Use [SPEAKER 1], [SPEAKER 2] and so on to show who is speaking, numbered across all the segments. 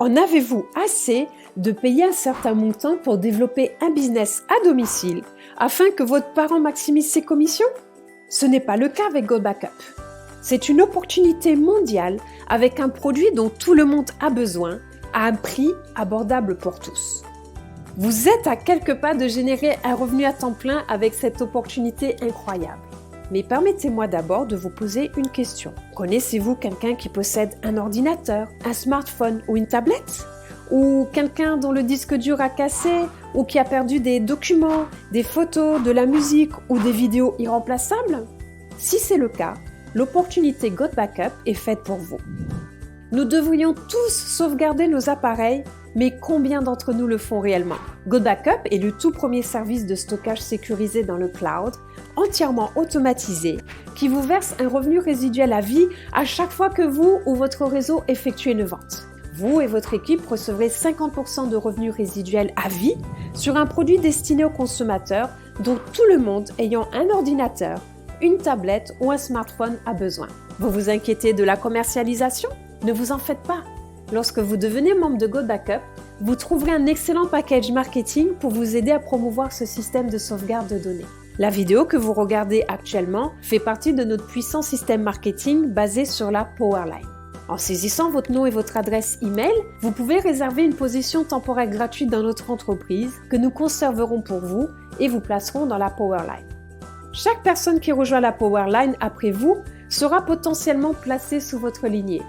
[SPEAKER 1] En avez-vous assez de payer un certain montant pour développer un business à domicile afin que votre parent maximise ses commissions? Ce n'est pas le cas avec GoBackup. C'est une opportunité mondiale avec un produit dont tout le monde a besoin à un prix abordable pour tous. Vous êtes à quelques pas de générer un revenu à temps plein avec cette opportunité incroyable. Mais permettez-moi d'abord de vous poser une question. Connaissez-vous quelqu'un qui possède un ordinateur, un smartphone ou une tablette? Ou quelqu'un dont le disque dur a cassé ou qui a perdu des documents, des photos, de la musique ou des vidéos irremplaçables? Si c'est le cas, l'opportunité GoBackup est faite pour vous. Nous devrions tous sauvegarder nos appareils, mais combien d'entre nous le font réellement? GoBackup est le tout premier service de stockage sécurisé dans le cloud, entièrement automatisé, qui vous verse un revenu résiduel à vie à chaque fois que vous ou votre réseau effectuez une vente. Vous et votre équipe recevrez 50% de revenus résiduels à vie sur un produit destiné aux consommateurs dont tout le monde ayant un ordinateur, une tablette ou un smartphone a besoin. Vous vous inquiétez de la commercialisation? Ne vous en faites pas. Lorsque vous devenez membre de GoBackup, vous trouverez un excellent package marketing pour vous aider à promouvoir ce système de sauvegarde de données. La vidéo que vous regardez actuellement fait partie de notre puissant système marketing basé sur la Powerline. En saisissant votre nom et votre adresse email, vous pouvez réserver une position temporaire gratuite dans notre entreprise que nous conserverons pour vous et vous placerons dans la Powerline. Chaque personne qui rejoint la Powerline après vous sera potentiellement placée sous votre lignée.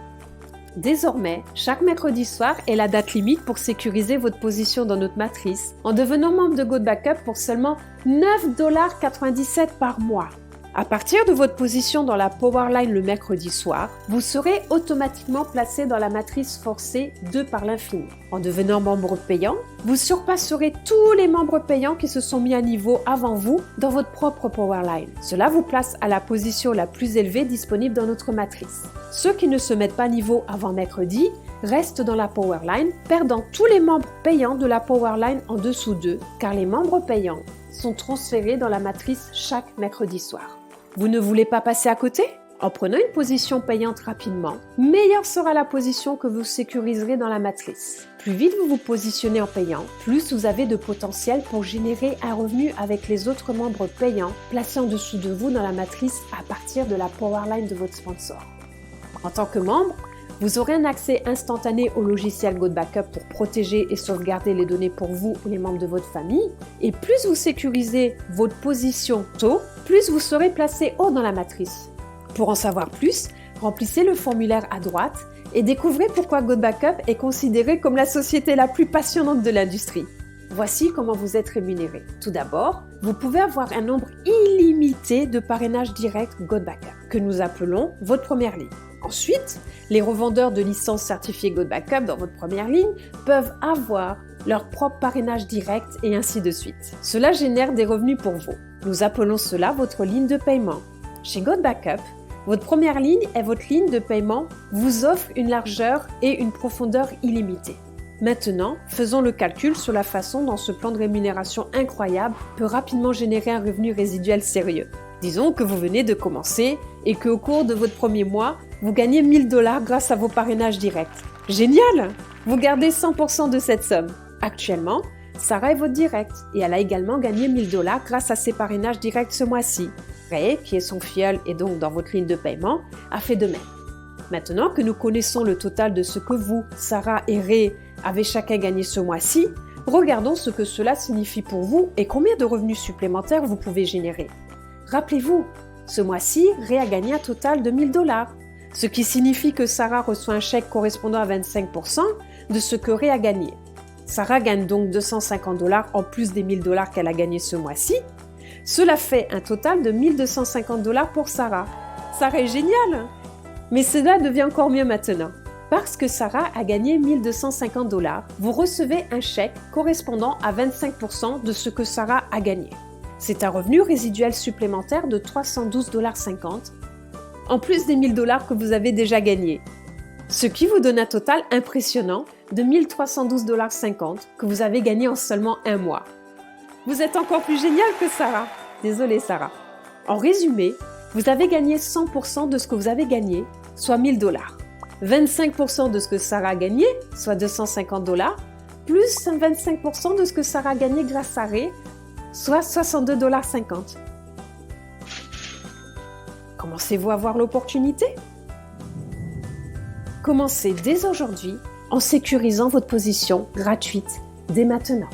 [SPEAKER 1] Désormais, chaque mercredi soir est la date limite pour sécuriser votre position dans notre matrice en devenant membre de GoBackup pour seulement 9,97$ par mois. À partir de votre position dans la Powerline le mercredi soir, vous serez automatiquement placé dans la matrice forcée 2 par l'infini. En devenant membre payant, vous surpasserez tous les membres payants qui se sont mis à niveau avant vous dans votre propre Powerline. Cela vous place à la position la plus élevée disponible dans notre matrice. Ceux qui ne se mettent pas à niveau avant mercredi restent dans la Powerline, perdant tous les membres payants de la Powerline en dessous d'eux, car les membres payants sont transférés dans la matrice chaque mercredi soir. Vous ne voulez pas passer à côté? En prenant une position payante rapidement, meilleure sera la position que vous sécuriserez dans la matrice. Plus vite vous vous positionnez en payant, plus vous avez de potentiel pour générer un revenu avec les autres membres payants placés en dessous de vous dans la matrice à partir de la Powerline de votre sponsor. En tant que membre, vous aurez un accès instantané au logiciel GoBackup pour protéger et sauvegarder les données pour vous ou les membres de votre famille. Et plus vous sécurisez votre position tôt, plus vous serez placé haut dans la matrice. Pour en savoir plus, remplissez le formulaire à droite et découvrez pourquoi GoBackup est considéré comme la société la plus passionnante de l'industrie. Voici comment vous êtes rémunéré. Tout d'abord, vous pouvez avoir un nombre illimité de parrainages directs GoBackup, que nous appelons votre première ligne. Ensuite, les revendeurs de licences certifiées GoBackup dans votre première ligne peuvent avoir leur propre parrainage direct et ainsi de suite. Cela génère des revenus pour vous. Nous appelons cela votre ligne de paiement. Chez GoBackup, votre première ligne et votre ligne de paiement vous offrent une largeur et une profondeur illimitées. Maintenant, faisons le calcul sur la façon dont ce plan de rémunération incroyable peut rapidement générer un revenu résiduel sérieux. Disons que vous venez de commencer et qu'au cours de votre premier mois, vous gagnez 1 000$ grâce à vos parrainages directs. Génial! Vous gardez 100% de cette somme. Actuellement, Sarah est votre direct et elle a également gagné 1 000$ grâce à ses parrainages directs ce mois-ci. Ray, qui est son filleul et donc dans votre ligne de paiement, a fait de même. Maintenant que nous connaissons le total de ce que vous, Sarah et Ray avez chacun gagné ce mois-ci, regardons ce que cela signifie pour vous et combien de revenus supplémentaires vous pouvez générer. Rappelez-vous, ce mois-ci, Ray a gagné un total de 1 000$, ce qui signifie que Sarah reçoit un chèque correspondant à 25% de ce que Ray a gagné. Sarah gagne donc 250$ en plus des 1 000$ qu'elle a gagné ce mois-ci. Cela fait un total de 1 250$ pour Sarah. Sarah est géniale! Mais cela devient encore mieux maintenant. Parce que Sarah a gagné 1 250$, vous recevez un chèque correspondant à 25% de ce que Sarah a gagné. C'est un revenu résiduel supplémentaire de 312,50$, en plus des 1 000$ que vous avez déjà gagnés. Ce qui vous donne un total impressionnant de 1 312,50$ que vous avez gagné en seulement un mois. Vous êtes encore plus génial que Sarah. Désolée Sarah. En résumé, vous avez gagné 100% de ce que vous avez gagné, soit 1 000$. 25% de ce que Sarah a gagné, soit $250, plus 25% de ce que Sarah a gagné grâce à Ray, soit $62,50. Commencez-vous à voir l'opportunité? Commencez dès aujourd'hui en sécurisant votre position gratuite dès maintenant.